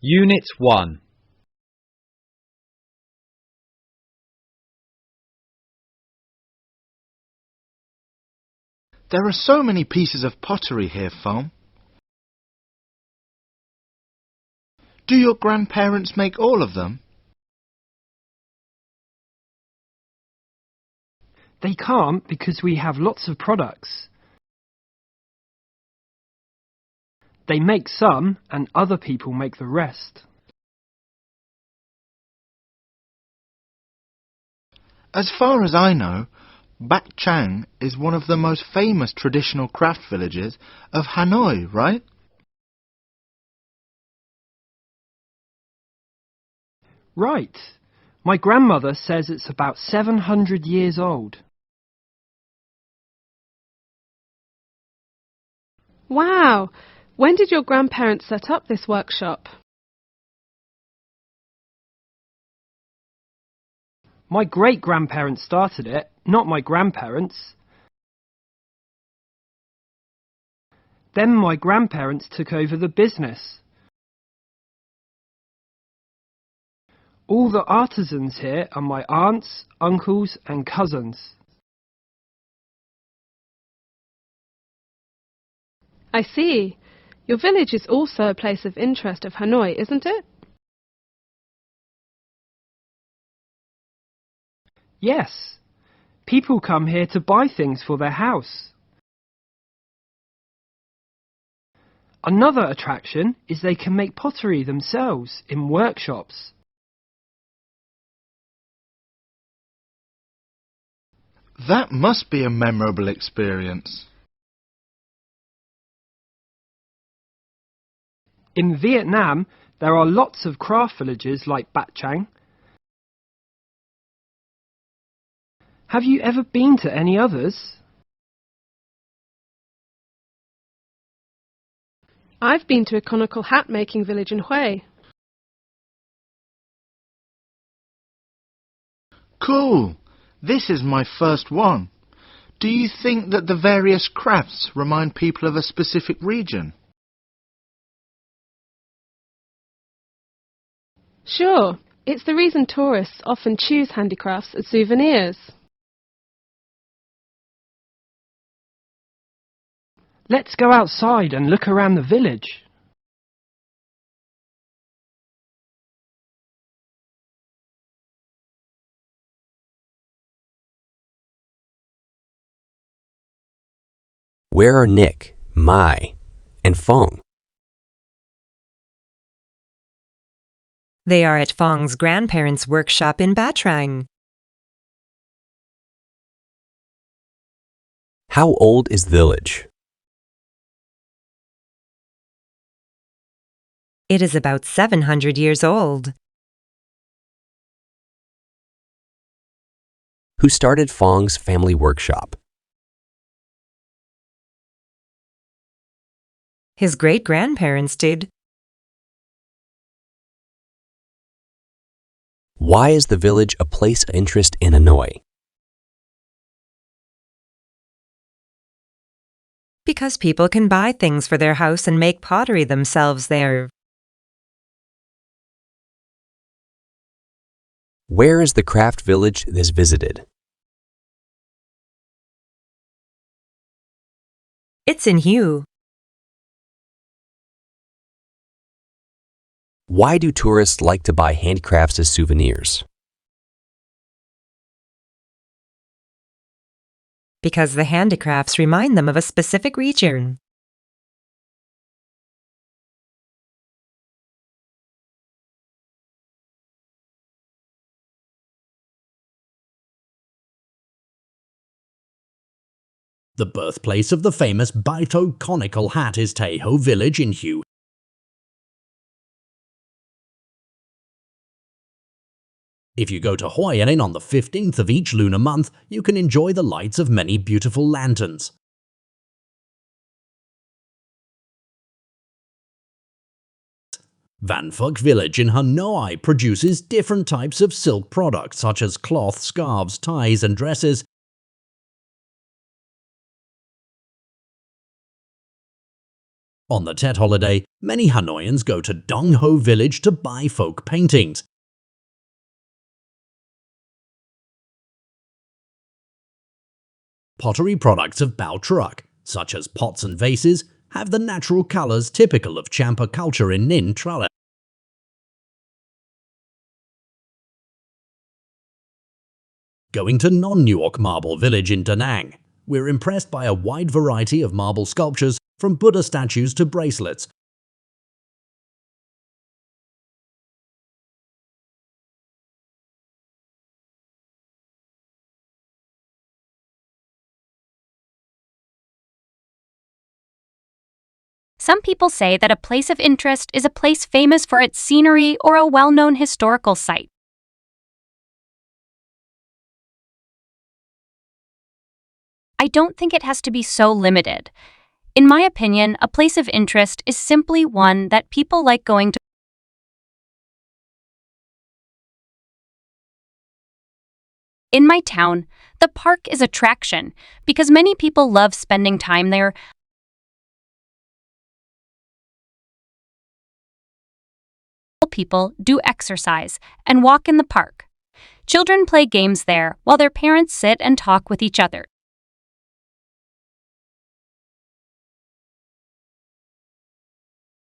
Unit 1. There are so many pieces of pottery here, Foam. Do your grandparents make all of them? They can't because we have lots of products. They make some and other people make the rest. As far as I know, Bát Chang is one of the most famous traditional craft villages of Hanoi, right? Right. My grandmother says it's about 700 years old. Wow! When did your grandparents set up this workshop? My great-grandparents started it, not my grandparents. Then my grandparents took over the business. All the artisans here are my aunts, uncles and cousins. I see. Your village is also a place of interest of Hanoi, isn't it? Yes. People come here to buy things for their house. Another attraction is they can make pottery themselves in workshops. That must be a memorable experience. In Vietnam, there are lots of craft villages like Bát Chang. Have you ever been to any others? I've been to a conical hat making village in Hue. Cool! This is my first one. Do you think that the various crafts remind people of a specific region? Sure, it's the reason tourists often choose handicrafts as souvenirs. Let's go outside and look around the village. Where are Nick, Mai, and Fong? They are at Fong's grandparents' workshop in Bát Chang. How old is the village? It is about 700 years old. Who started Fong's family workshop? His great-grandparents did. Why is the village a place of interest in Hanoi? Because people can buy things for their house and make pottery themselves there. Where is the craft village that's visited? It's in Hue. Why do tourists like to buy handicrafts as souvenirs? Because the handicrafts remind them of a specific region. The birthplace of the famous Baito conical hat is Taeho Village in Hue. If you go to Hue An on the 15th of each lunar month, you can enjoy the lights of many beautiful lanterns. Van Phuc Village in Hanoi produces different types of silk products such as cloth, scarves, ties and dresses. On the Tet holiday, many Hanoians go to Dong Ho village to buy folk paintings. Pottery products of Bao Truc, such as pots and vases, have the natural colours typical of Champa culture in Ninh Trala. Going to non-Newark Marble Village in Da Nang, we're impressed by a wide variety of marble sculptures from Buddha statues to bracelets. Some people say that a place of interest is a place famous for its scenery or a well-known historical site. I don't think it has to be so limited. In my opinion, a place of interest is simply one that people like going to. In my town, the park is attraction because many people love spending time there. People do exercise and walk in the park. Children play games there while their parents sit and talk with each other.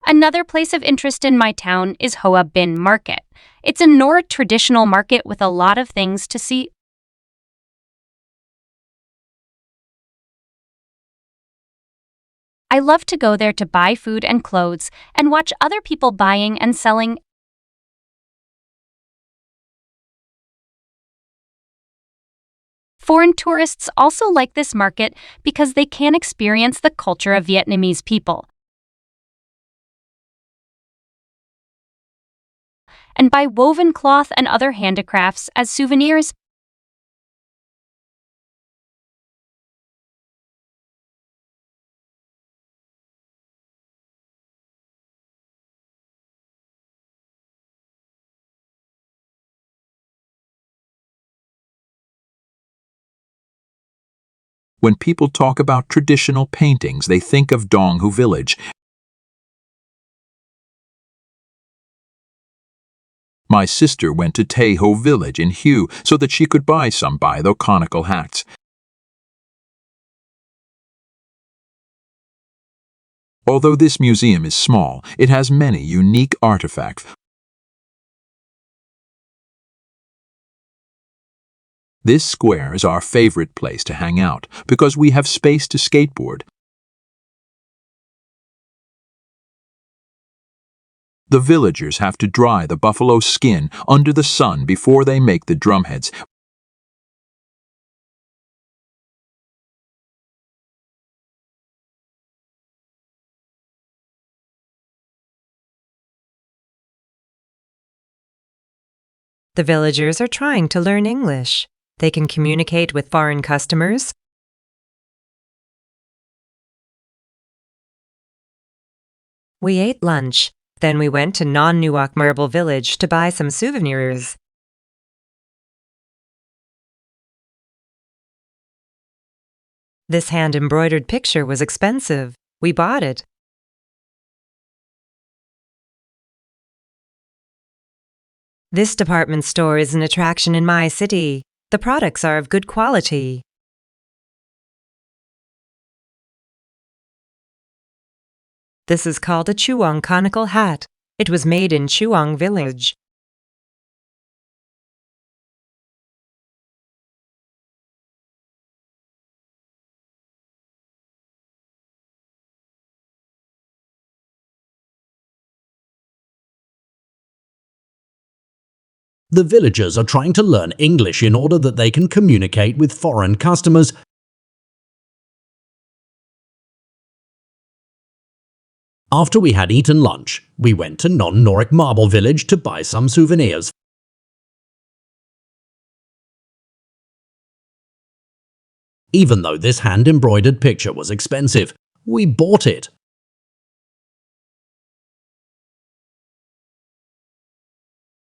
Another place of interest in my town is Hoa Bin Market. It's a Nora traditional market with a lot of things to see. I love to go there to buy food and clothes and watch other people buying and selling. Foreign tourists also like this market because they can experience the culture of Vietnamese people and buy woven cloth and other handicrafts as souvenirs. When people talk about traditional paintings, they think of Dong Ho village. My sister went to Tay Ho village in Hue so that she could buy some by the conical hats. Although this museum is small, it has many unique artifacts. This square is our favorite place to hang out because we have space to skateboard. The villagers have to dry the buffalo skin under the sun before they make the drumheads. The villagers are trying to learn English. They can communicate with foreign customers. We ate lunch. Then we went to non-Newark Marble Village to buy some souvenirs. This hand-embroidered picture was expensive. We bought it. This department store is an attraction in my city. The products are of good quality. This is called a Chuang conical hat. It was made in Chuang village. The villagers are trying to learn English in order that they can communicate with foreign customers. After we had eaten lunch, we went to non-Noric Marble Village to buy some souvenirs. Even though this hand-embroidered picture was expensive, we bought it.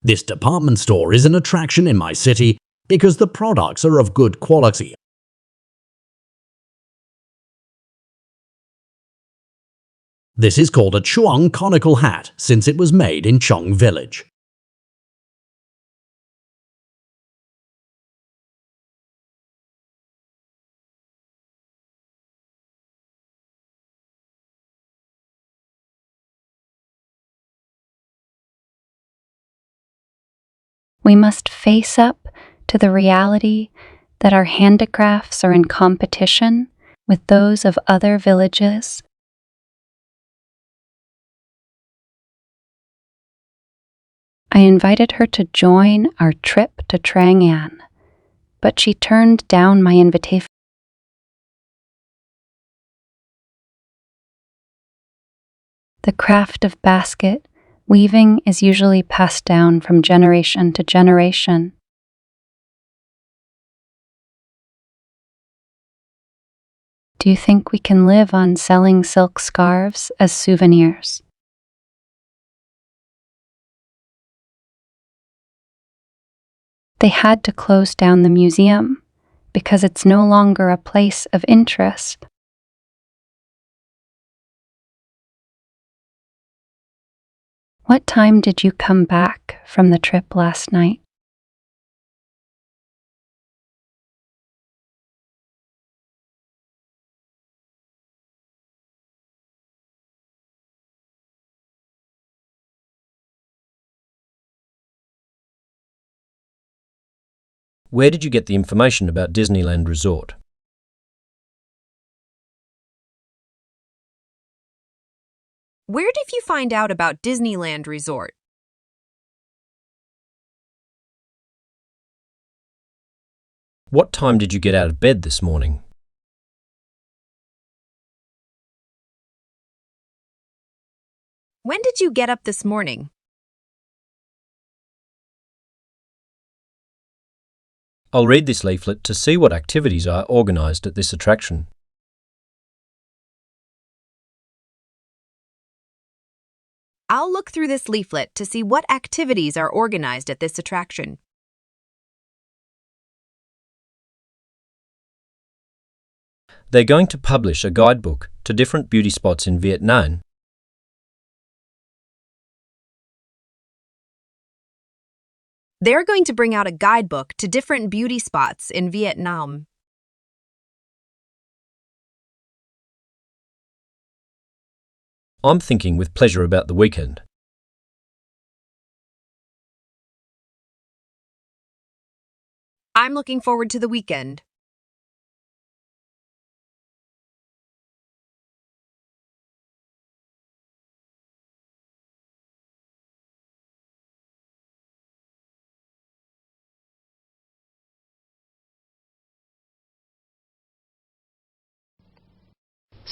This department store is an attraction in my city because the products are of good quality. This is called a chuang conical hat since it was made in Chong village. We must face up to the reality that our handicrafts are in competition with those of other villages. I invited her to join our trip to Trang An, but she turned down my invitation. The craft of basket weaving is usually passed down from generation to generation. Do you think we can live on selling silk scarves as souvenirs? They had to close down the museum because it's no longer a place of interest. What time did you come back from the trip last night? Where did you get the information about Disneyland Resort? Where did you find out about Disneyland Resort? What time did you get out of bed this morning? When did you get up this morning? I'll read this leaflet to see what activities are organised at this attraction. I'll look through this leaflet to see what activities are organized at this attraction. They're going to publish a guidebook to different beauty spots in Vietnam. They're going to bring out a guidebook to different beauty spots in Vietnam. I'm thinking with pleasure about the weekend. I'm looking forward to the weekend.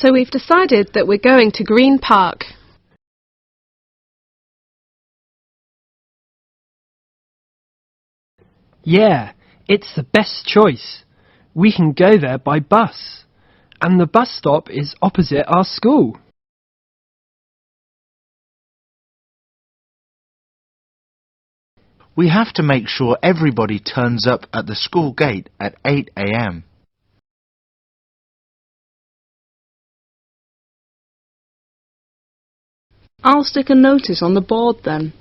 So we've decided that we're going to Green Park. Yeah, it's the best choice. We can go there by bus, and the bus stop is opposite our school. We have to make sure everybody turns up at the school gate at 8 a.m. I'll stick a notice on the board then.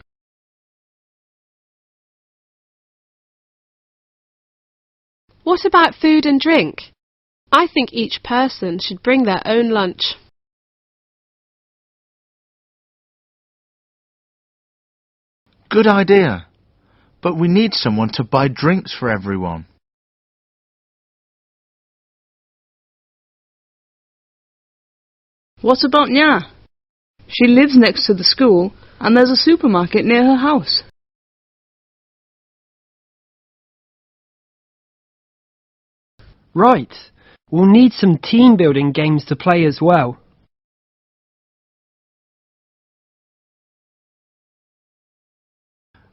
What about food and drink? I think each person should bring their own lunch. Good idea. But we need someone to buy drinks for everyone. What about Nya? She lives next to the school and there's a supermarket near her house. Right, we'll need some team-building games to play as well.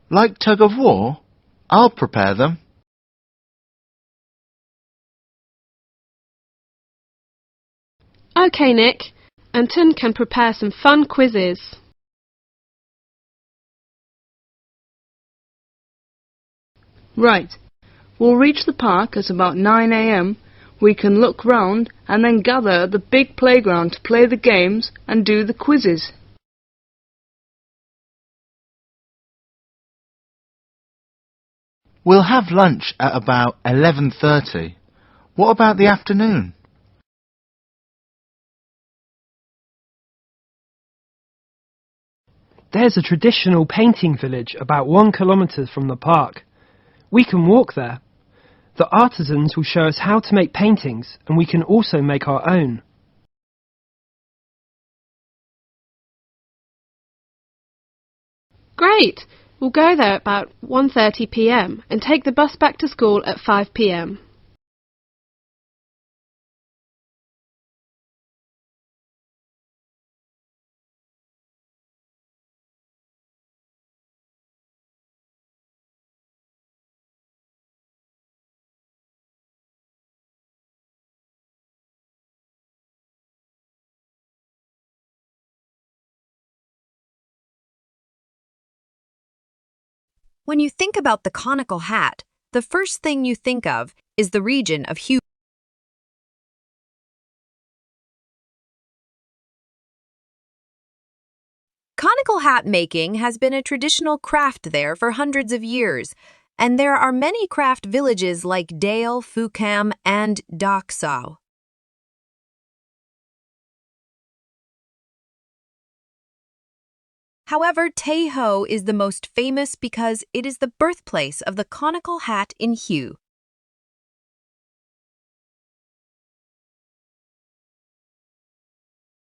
Like tug of war? I'll prepare them. OK, Nick. And Tun can prepare some fun quizzes. Right. We'll reach the park at about 9 a.m. We can look round and then gather at the big playground to play the games and do the quizzes. We'll have lunch at about 11:30. What about the afternoon? There's a traditional painting village about 1 kilometre from the park. We can walk there. The artisans will show us how to make paintings, and we can also make our own. Great! We'll go there about 1:30 p.m. and take the bus back to school at 5 p.m. When you think about the conical hat, the first thing you think of is the region of hue. Conical hat making has been a traditional craft there for hundreds of years, and there are many craft villages like Dale, Fucam, and Doksau. However, Taeho is the most famous because it is the birthplace of the conical hat in hue.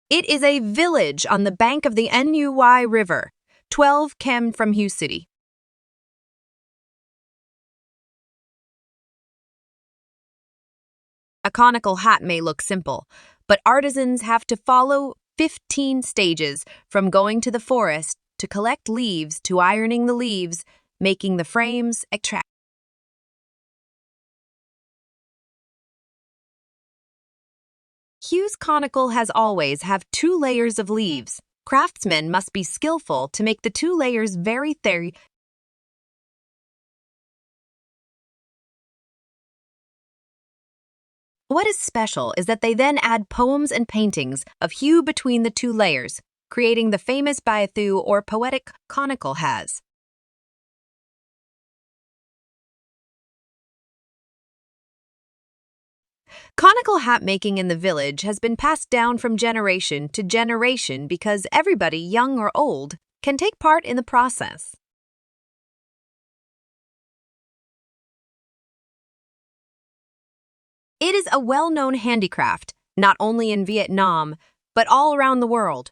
It is a village on the bank of the Nuy River, 12 km from Hue City. A conical hat may look simple, but artisans have to follow 15 stages, from going to the forest to collect leaves to ironing the leaves, making the frames, etc. Hue's conical has always have 2 layers of leaves. Craftsmen must be skillful to make the 2 layers very thin. What is special is that they then add poems and paintings of hue between the 2 layers, creating the famous baethu or poetic conical has. Conical hat making in the village has been passed down from generation to generation because everybody, young or old, can take part in the process. It is a well-known handicraft, not only in Vietnam, but all around the world.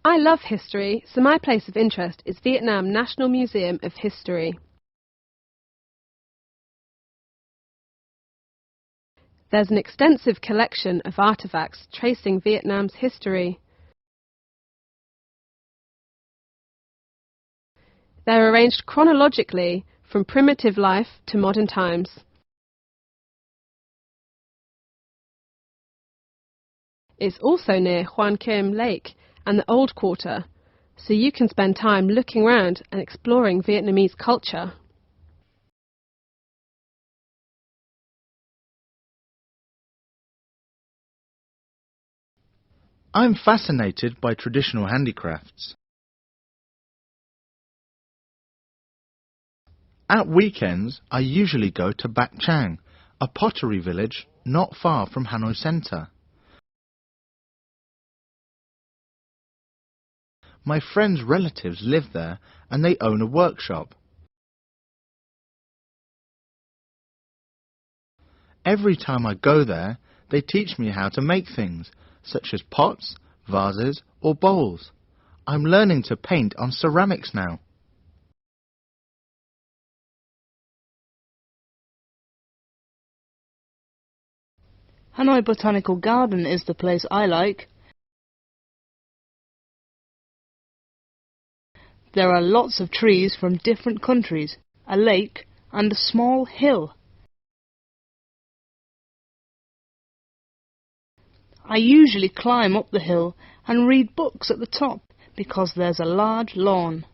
I love history, so my place of interest is Vietnam National Museum of History. There's an extensive collection of artifacts tracing Vietnam's history. They're arranged chronologically from primitive life to modern times. It's also near Hoan Kiem Lake and the Old Quarter, so you can spend time looking around and exploring Vietnamese culture. I'm fascinated by traditional handicrafts. At weekends, I usually go to Bac Chang, a pottery village not far from Hanoi Centre. My friend's relatives live there and they own a workshop. Every time I go there, they teach me how to make things, such as pots, vases or bowls. I'm learning to paint on ceramics now. Hanoi Botanical Garden is the place I like. There are lots of trees from different countries, a lake, and a small hill. I usually climb up the hill and read books at the top because there's a large lawn.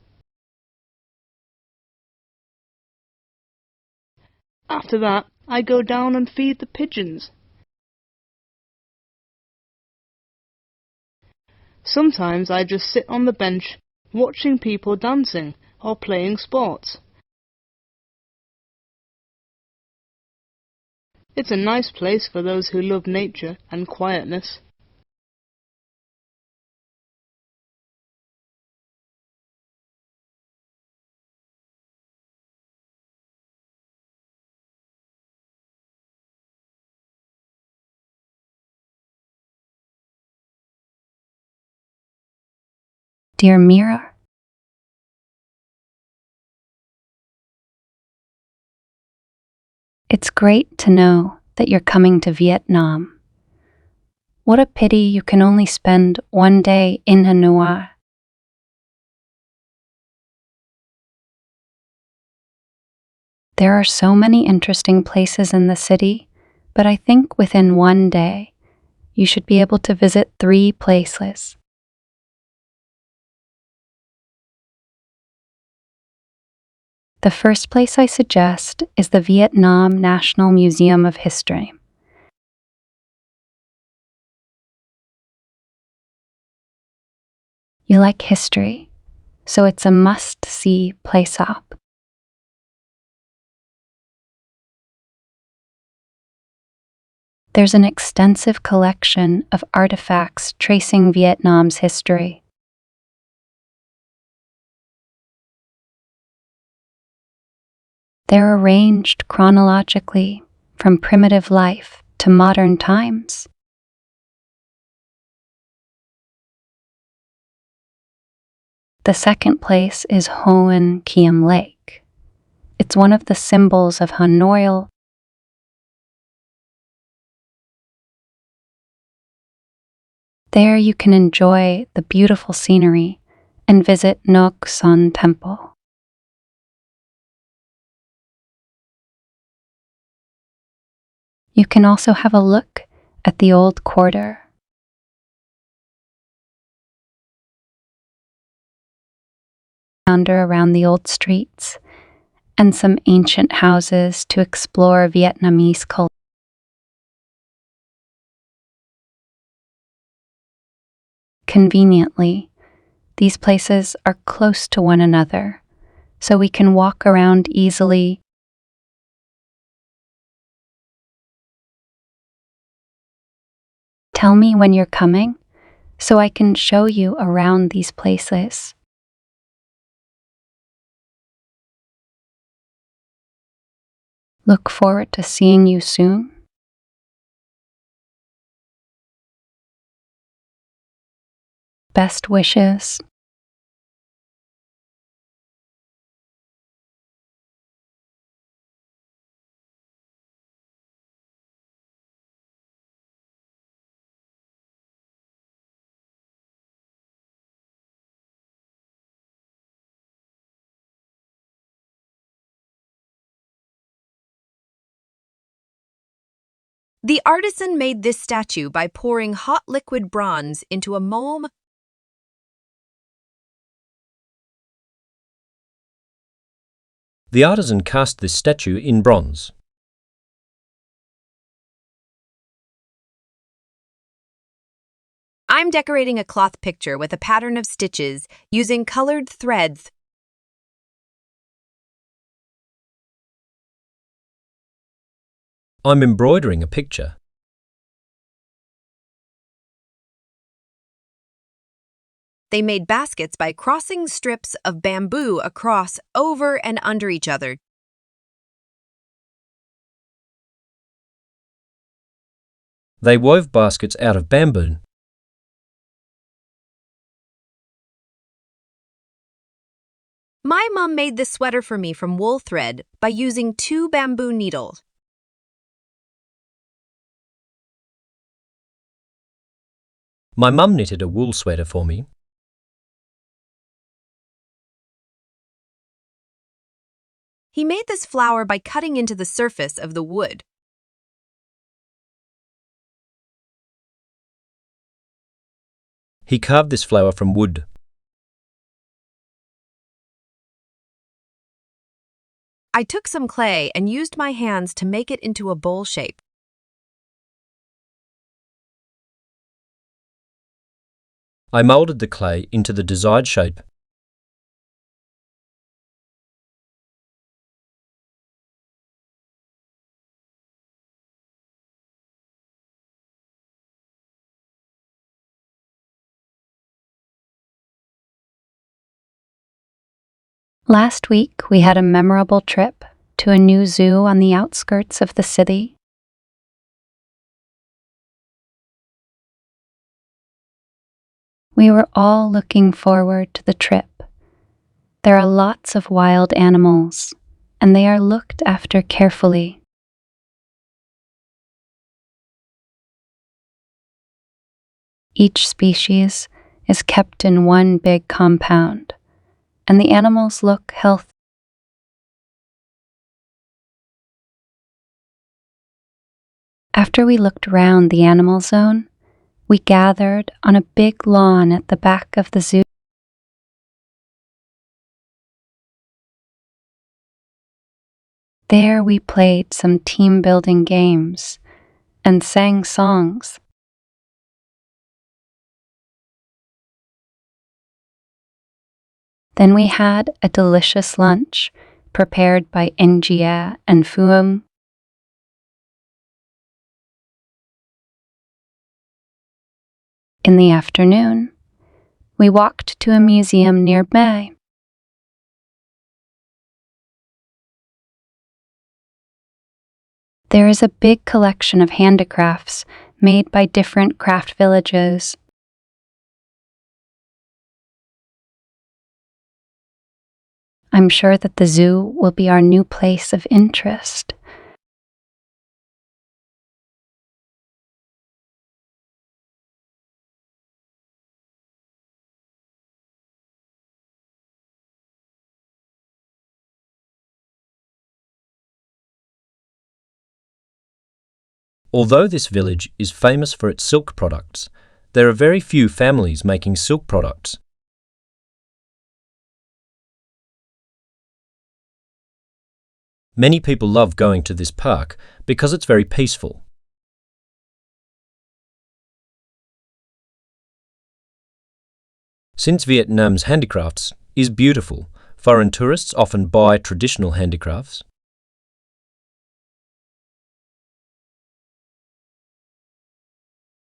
After that, I go down and feed the pigeons. Sometimes I just sit on the bench watching people dancing or playing sports. It's a nice place for those who love nature and quietness. Dear Mirror, it's great to know that you're coming to Vietnam. What a pity you can only spend one day in Hanoi. There are so many interesting places in the city, but I think within one day, you should be able to visit 3 places. The first place I suggest is the Vietnam National Museum of History. You like history, so it's a must-see place up. There's an extensive collection of artifacts tracing Vietnam's history. They're arranged chronologically from primitive life to modern times. The second place is Hoan Kiem Lake. It's one of the symbols of Hanoi. There you can enjoy the beautiful scenery and visit Nok Son Temple. You can also have a look at the old quarter. Wander around the old streets and some ancient houses to explore Vietnamese culture. Conveniently, these places are close to one another, so we can walk around easily. Tell me when you're coming, so I can show you around these places. Look forward to seeing you soon. Best wishes. The artisan made this statue by pouring hot liquid bronze into a mold. The artisan cast this statue in bronze. I'm decorating a cloth picture with a pattern of stitches using colored threads. I'm embroidering a picture. They made baskets by crossing strips of bamboo across, over, and under each other. They wove baskets out of bamboo. My mum made this sweater for me from wool thread by using 2 bamboo needles. My mum knitted a wool sweater for me. He made this flower by cutting into the surface of the wood. He carved this flower from wood. I took some clay and used my hands to make it into a bowl shape. I moulded the clay into the desired shape. Last week, we had a memorable trip to a new zoo on the outskirts of the city. We were all looking forward to the trip. There are lots of wild animals, and they are looked after carefully. Each species is kept in one big compound, and the animals look healthy. After we looked around the animal zone, we gathered on a big lawn at the back of the zoo. There we played some team-building games and sang songs. Then we had a delicious lunch prepared by Njia and Fuum. In the afternoon, we walked to a museum nearby. There is a big collection of handicrafts made by different craft villages. I'm sure that the zoo will be our new place of interest. Although this village is famous for its silk products, there are very few families making silk products. Many people love going to this park because it's very peaceful. Since Vietnam's handicrafts is beautiful, foreign tourists often buy traditional handicrafts.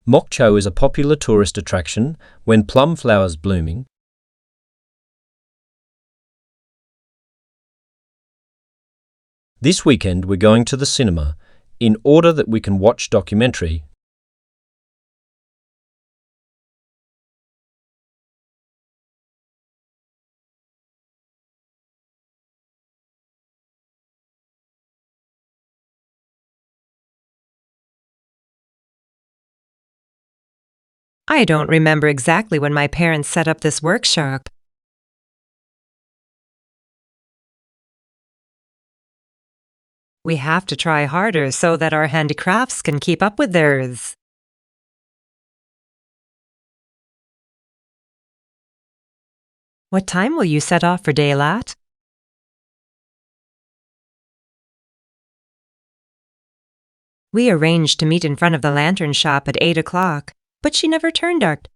Mok Chow is a popular tourist attraction when plum flowers blooming. This weekend we're going to the cinema in order that we can watch documentary. I don't remember exactly when my parents set up this workshop. We have to try harder so that our handicrafts can keep up with theirs. What time will you set off for Daylat? We arranged to meet in front of the lantern shop at 8 o'clock, but she never turned up.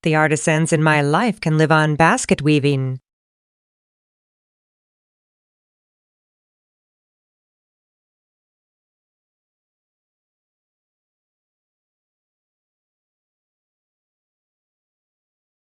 The artisans in my life can live on basket weaving.